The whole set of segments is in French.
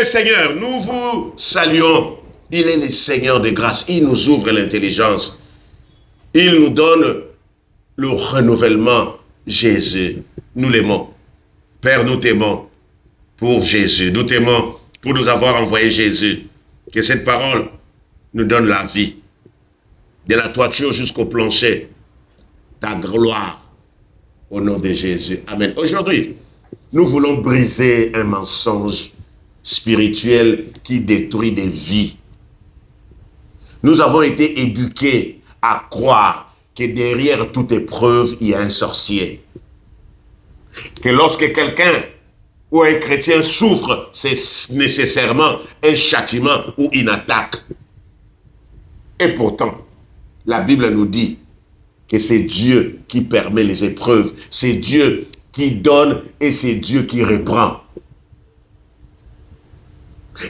Seigneur, nous vous saluons. Il est le Seigneur de grâce. Il nous ouvre l'intelligence. Il nous donne le renouvellement. Jésus, nous l'aimons. Père, nous t'aimons pour Jésus. Nous t'aimons pour nous avoir envoyé Jésus. Que cette parole nous donne la vie. De la toiture jusqu'au plancher. Ta gloire. Au nom de Jésus. Amen. Aujourd'hui, nous voulons briser un mensonge spirituel qui détruit des vies. Nous avons été éduqués à croire que derrière toute épreuve, il y a un sorcier. Que lorsque quelqu'un ou un chrétien souffre, c'est nécessairement un châtiment ou une attaque. Et pourtant, la Bible nous dit que c'est Dieu qui permet les épreuves. C'est Dieu qui donne et c'est Dieu qui reprend.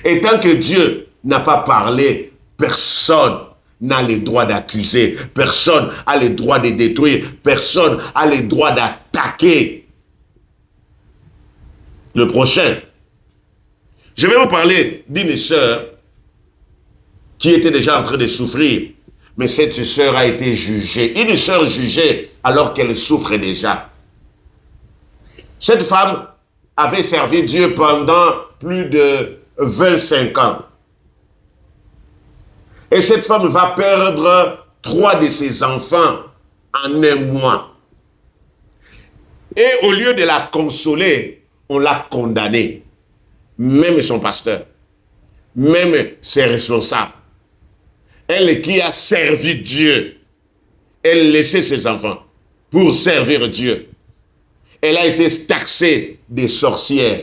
Et tant que Dieu n'a pas parlé, personne n'a le droit d'accuser, personne n'a le droit de détruire, personne n'a le droit d'attaquer le prochain. Je vais vous parler d'une sœur qui était déjà en train de souffrir, mais cette sœur a été jugée. Une sœur jugée alors qu'elle souffre déjà. Cette femme avait servi Dieu pendant plus de 25 ans. Et cette femme va perdre 3 de ses enfants en un mois. Et au lieu de la consoler, on l'a condamnée. Même son pasteur, même ses responsables. Elle qui a servi Dieu, elle laissait ses enfants pour servir Dieu. Elle a été taxée des sorcières,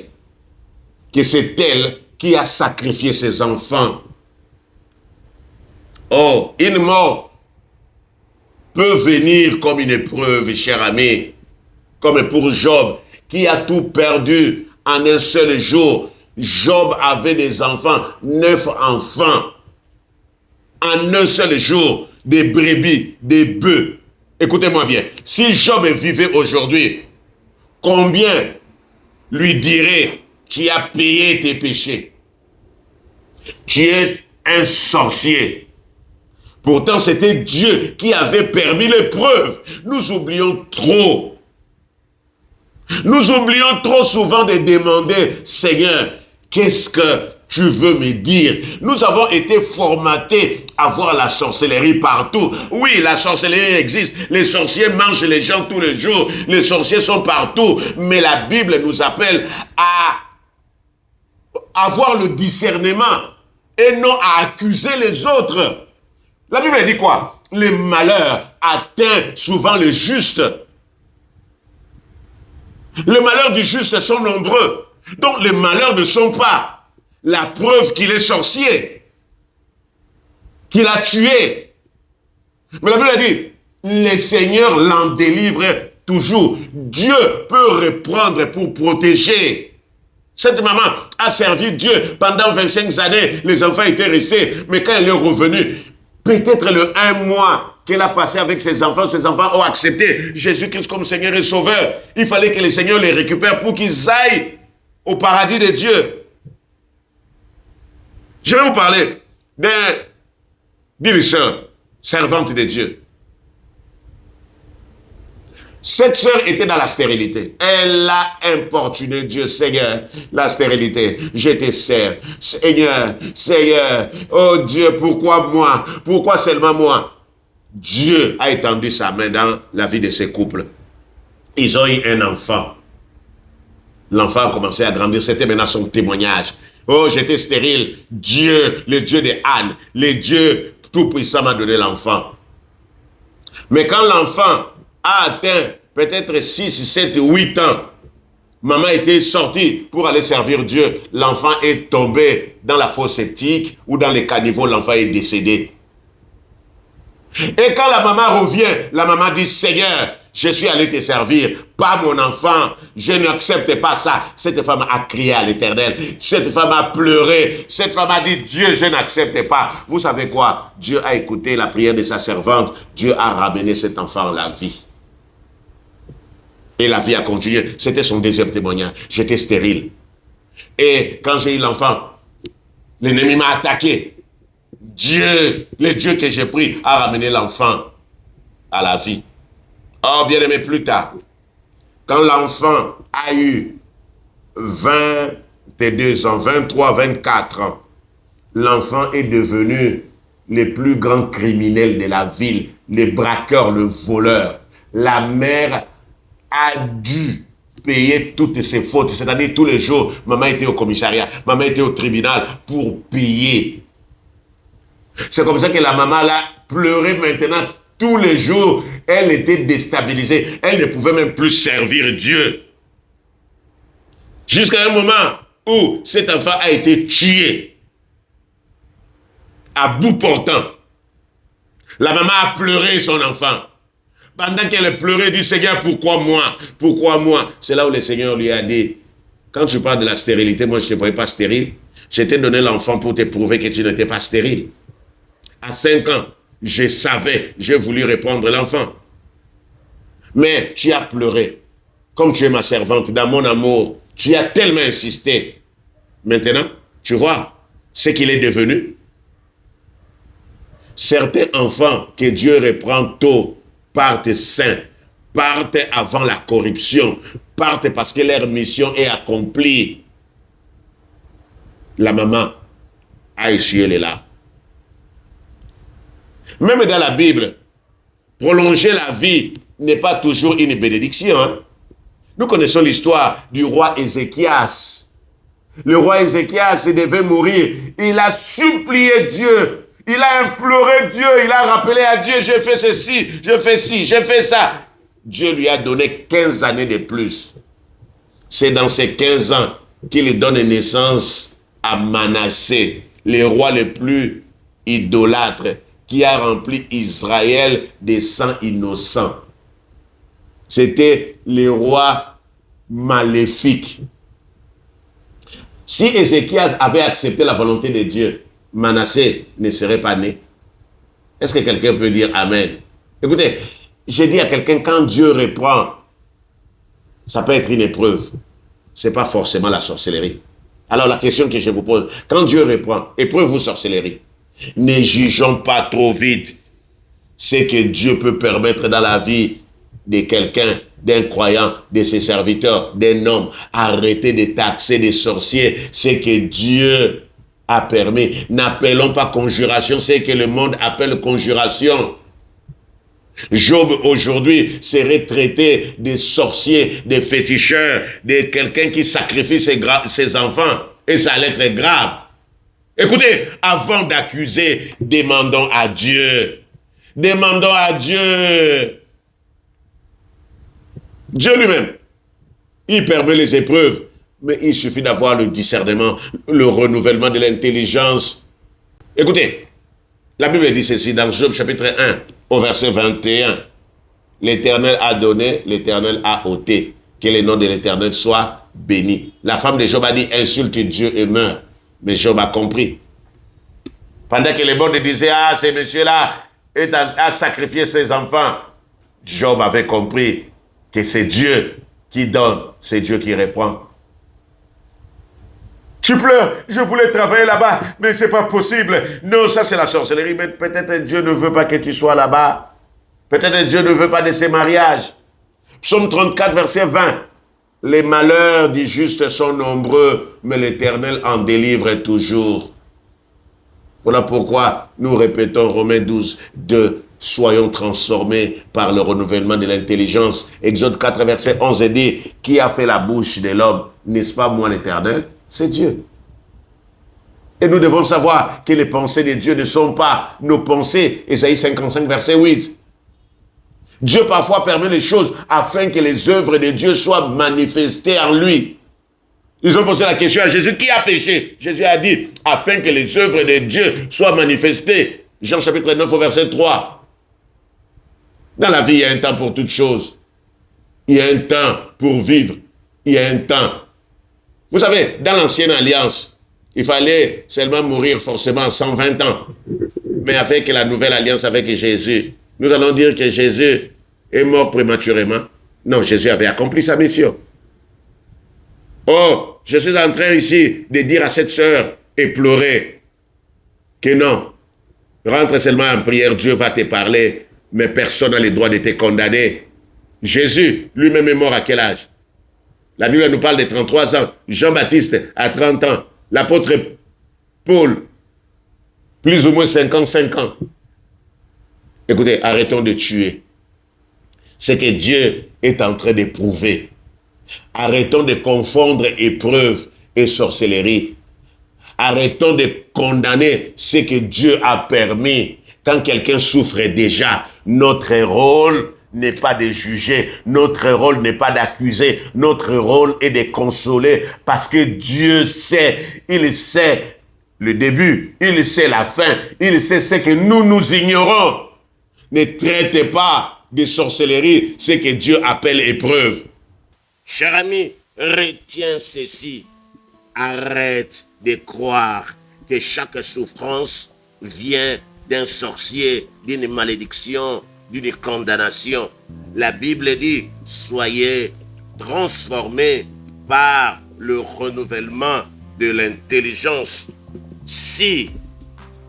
que c'est elle qui a sacrifié ses enfants. Oh, une mort peut venir comme une épreuve, cher ami, comme pour Job, qui a tout perdu en un seul jour. Job avait des enfants, 9 enfants, en un seul jour, des brebis, des bœufs. Écoutez-moi bien, si Job vivait aujourd'hui, combien lui dirait, tu as payé tes péchés? Tu es un sorcier. Pourtant, c'était Dieu qui avait permis l'épreuve. Nous oublions trop. Nous oublions trop souvent de demander, Seigneur, qu'est-ce que tu veux me dire? Nous avons été formatés à voir la sorcellerie partout. Oui, la sorcellerie existe. Les sorciers mangent les gens tous les jours. Les sorciers sont partout. Mais la Bible nous appelle à avoir le discernement et non à accuser les autres. La Bible dit quoi? Le malheur atteint souvent le juste. Les malheurs du juste sont nombreux. Donc les malheurs ne sont pas la preuve qu'il est sorcier, qu'il a tué. Mais la Bible dit, le Seigneur l'en délivre toujours. Dieu peut reprendre pour protéger. Cette maman a servi Dieu pendant 25 années. Les enfants étaient restés. Mais quand elle est revenue, peut-être le 1 mois qu'elle a passé avec ses enfants ont accepté Jésus-Christ comme Seigneur et Sauveur. Il fallait que le Seigneur les récupère pour qu'ils aillent au paradis de Dieu. Je vais vous parler d'une sœur, servante de Dieu. Cette sœur était dans la stérilité. Elle a importuné Dieu. Seigneur, la stérilité, je te sers. Seigneur, Seigneur, oh Dieu, pourquoi moi? Pourquoi seulement moi? Dieu a étendu sa main dans la vie de ces couples. Ils ont eu un enfant. L'enfant a commencé à grandir. C'était maintenant son témoignage. Oh, j'étais stérile. Dieu, le Dieu de Anne, le Dieu tout-puissant m'a donné l'enfant. Mais quand l'enfant a atteint peut-être 6, 7, 8 ans, maman était sortie pour aller servir Dieu. L'enfant est tombé dans la fosse septique ou dans les caniveaux, l'enfant est décédé. Et quand la maman revient, la maman dit, Seigneur, je suis allé te servir, pas mon enfant, je n'accepte pas ça. Cette femme a crié à l'Éternel, cette femme a pleuré, cette femme a dit, Dieu, je n'accepte pas. Vous savez quoi? Dieu a écouté la prière de sa servante, Dieu a ramené cet enfant à la vie. Et la vie a continué, c'était son deuxième témoignage, j'étais stérile. Et quand j'ai eu l'enfant, L'ennemi m'a attaqué. Dieu, le Dieu que j'ai pris, a ramené l'enfant à la vie. Oh, bien aimé, plus tard, quand l'enfant a eu 22 ans, 23, 24 ans, l'enfant est devenu le plus grand criminel de la ville, le braqueur, le voleur. La mère a dû payer toutes ses fautes, c'est-à-dire tous les jours, maman était au commissariat, maman était au tribunal pour payer. C'est comme ça que la maman là pleurait maintenant tous les jours. Elle était déstabilisée, elle ne pouvait même plus servir Dieu. Jusqu'à un moment où cet enfant a été tué à bout portant. La maman a pleuré son enfant. Pendant qu'elle pleurait, elle dit, Seigneur, pourquoi moi? Pourquoi moi? C'est là où le Seigneur lui a dit, quand tu parles de la stérilité, moi je ne te voyais pas stérile. Je t'ai donné l'enfant pour te prouver que tu n'étais pas stérile. À 5 ans, je savais, j'ai voulu répondre l'enfant. Mais tu as pleuré. Comme tu es ma servante, dans mon amour, tu as tellement insisté. Maintenant, tu vois ce qu'il est devenu. Certains enfants que Dieu reprend tôt partent sains, partent avant la corruption, partent parce que leur mission est accomplie. La maman a essuyé les larmes. Même dans la Bible, prolonger la vie n'est pas toujours une bénédiction. Hein? Nous connaissons l'histoire du roi Ézéchias. Le roi Ézéchias devait mourir. Il a supplié Dieu. Il a imploré Dieu. Il a rappelé à Dieu, j'ai fait ceci, j'ai fait ci, j'ai fait ça. Dieu lui a donné 15 années de plus. C'est dans ces 15 ans qu'il donne naissance à Manassé, le roi le plus idolâtre, qui a rempli Israël des sangs innocents. C'était le roi maléfique. Si Ézéchias avait accepté la volonté de Dieu, Manassé ne serait pas né. Est-ce que quelqu'un peut dire Amen? Écoutez, j'ai dit à quelqu'un, quand Dieu reprend, ça peut être une épreuve. Ce n'est pas forcément la sorcellerie. Alors la question que je vous pose, quand Dieu reprend, épreuve ou sorcellerie, ne jugeons pas trop vite ce que Dieu peut permettre dans la vie de quelqu'un, d'un croyant, de ses serviteurs, d'un homme. Arrêtez de taxer des sorciers, ce que Dieu a permis. N'appelons pas conjuration, ce que le monde appelle conjuration. Job aujourd'hui serait traité de sorcier, de féticheur, de quelqu'un qui sacrifie ses enfants. Et ça allait être grave. Écoutez, avant d'accuser, demandons à Dieu. Demandons à Dieu. Dieu lui-même, il permet les épreuves, mais il suffit d'avoir le discernement, le renouvellement de l'intelligence. Écoutez, la Bible dit ceci dans Job chapitre 1, au verset 21. L'Éternel a donné, l'Éternel a ôté. Que le nom de l'Éternel soit béni. La femme de Job a dit, insulte Dieu et meurt. Mais Job a compris. Pendant que les bonnes disaient, ah, ce monsieur-là a sacrifié ses enfants, Job avait compris que c'est Dieu qui donne, c'est Dieu qui répond. Tu pleures, je voulais travailler là-bas, mais c'est pas possible. Non, ça c'est la sorcellerie, mais peut-être Dieu ne veut pas que tu sois là-bas. Peut-être Dieu ne veut pas de ces mariages. Psaume 34, verset 20. Les malheurs du juste sont nombreux, mais l'Éternel en délivre toujours. Voilà pourquoi nous répétons Romains 12, 2. Soyons transformés par le renouvellement de l'intelligence. Exode 4, verset 11 dit, qui a fait la bouche de l'homme? N'est-ce pas moi l'Éternel? C'est Dieu. Et nous devons savoir que les pensées de Dieu ne sont pas nos pensées. Ésaïe 55, verset 8. Dieu parfois permet les choses afin que les œuvres de Dieu soient manifestées en lui. Ils ont posé la question à Jésus, qui a péché? Jésus a dit, afin que les œuvres de Dieu soient manifestées. Jean chapitre 9 au verset 3. Dans la vie, il y a un temps pour toutes choses. Il y a un temps pour vivre. Il y a un temps. Vous savez, dans l'ancienne alliance, il fallait seulement mourir forcément 120 ans. Mais avec la nouvelle alliance avec Jésus, nous allons dire que Jésus est mort prématurément. Non, Jésus avait accompli sa mission. Oh, je suis en train ici de dire à cette sœur et pleurer. Que non. Rentre seulement en prière, Dieu va te parler, mais personne n'a le droit de te condamner. Jésus, lui-même est mort à quel âge? La Bible nous parle de 33 ans. Jean-Baptiste à 30 ans. L'apôtre Paul, plus ou moins 55 ans. Écoutez, arrêtons de tuer. C'est que Dieu est en train de prouver. Arrêtons de confondre épreuve et sorcellerie. Arrêtons de condamner ce que Dieu a permis. Quand quelqu'un souffre déjà, notre rôle n'est pas de juger, notre rôle n'est pas d'accuser, notre rôle est de consoler, parce que Dieu sait, il sait le début, il sait la fin, il sait ce que nous ignorons. Ne traitez pas de sorcellerie ce que Dieu appelle épreuve. Cher ami, retiens ceci. Arrête de croire que chaque souffrance vient d'un sorcier, d'une malédiction, d'une condamnation. La Bible dit, soyez transformés par le renouvellement de l'intelligence. Si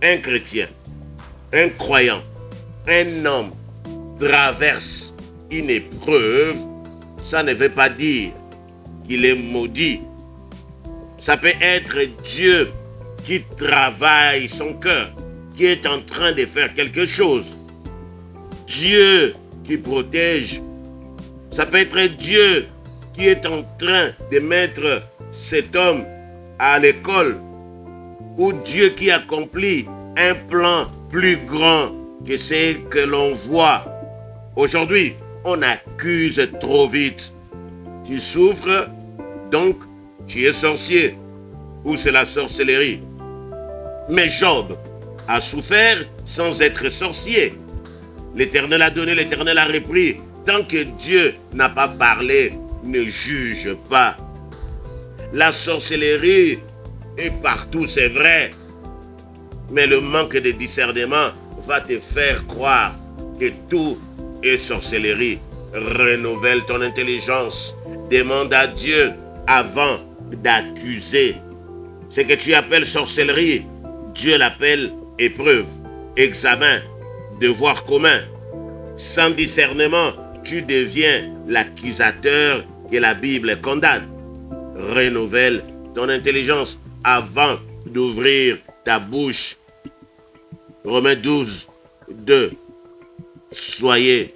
un chrétien, un croyant, un homme traverse une épreuve, ça ne veut pas dire qu'il est maudit. Ça peut être Dieu qui travaille son cœur, qui est en train de faire quelque chose. Dieu qui protège. Ça peut être Dieu qui est en train de mettre cet homme à l'école, ou Dieu qui accomplit un plan plus grand que ce que l'on voit. Aujourd'hui, on accuse trop vite. Tu souffres, donc tu es sorcier, ou c'est la sorcellerie. Mais Job a souffert sans être sorcier. L'Éternel a donné, l'Éternel a repris. Tant que Dieu n'a pas parlé, ne juge pas. La sorcellerie est partout, c'est vrai. Mais le manque de discernement va te faire croire que tout est sorcellerie. Renouvelle ton intelligence. Demande à Dieu avant d'accuser. Ce que tu appelles sorcellerie, Dieu l'appelle épreuve, examen, devoir commun. Sans discernement, tu deviens l'accusateur que la Bible condamne. Renouvelle ton intelligence avant d'ouvrir ta bouche. Romains 12, 2. Soyez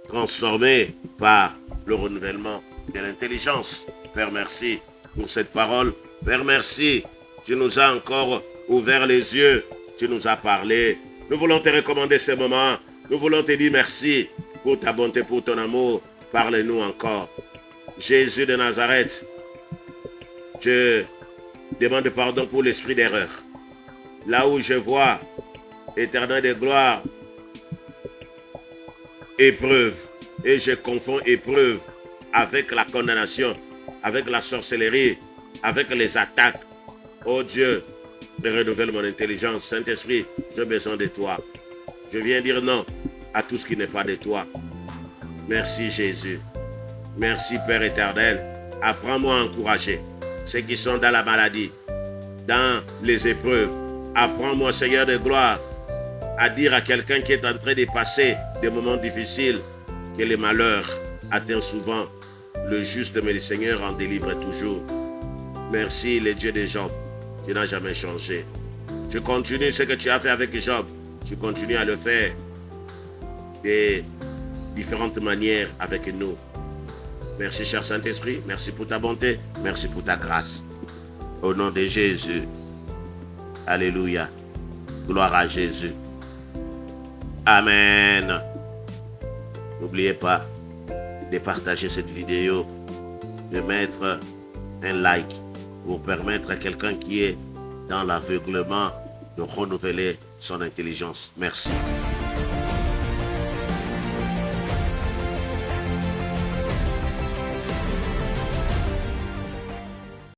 transformés par le renouvellement de l'intelligence. Père, merci pour cette parole. Père, merci. Tu nous as encore ouvert les yeux. Tu nous as parlé. Nous voulons te recommander ce moment. Nous voulons te dire merci pour ta bonté, pour ton amour. Parle-nous encore. Jésus de Nazareth, je demande pardon pour l'esprit d'erreur. Là où je vois, Éternel de gloire, épreuve, et je confonds épreuve avec la condamnation, avec la sorcellerie, avec les attaques. Oh Dieu, renouvelle mon intelligence. Saint-Esprit, j'ai besoin de toi. Je viens dire non à tout ce qui n'est pas de toi. Merci Jésus. Merci Père éternel. Apprends-moi à encourager ceux qui sont dans la maladie, dans les épreuves. Apprends-moi, Seigneur de gloire, à dire à quelqu'un qui est en train de passer des moments difficiles que le malheur atteint souvent le juste, mais le Seigneur en délivre toujours. Merci, le Dieu de Job. Tu n'as jamais changé. Tu continues ce que tu as fait avec Job. Tu continues à le faire de différentes manières avec nous. Merci, cher Saint-Esprit. Merci pour ta bonté. Merci pour ta grâce. Au nom de Jésus. Alléluia. Gloire à Jésus. Amen. N'oubliez pas de partager cette vidéo, de mettre un like pour permettre à quelqu'un qui est dans l'aveuglement de renouveler son intelligence. Merci.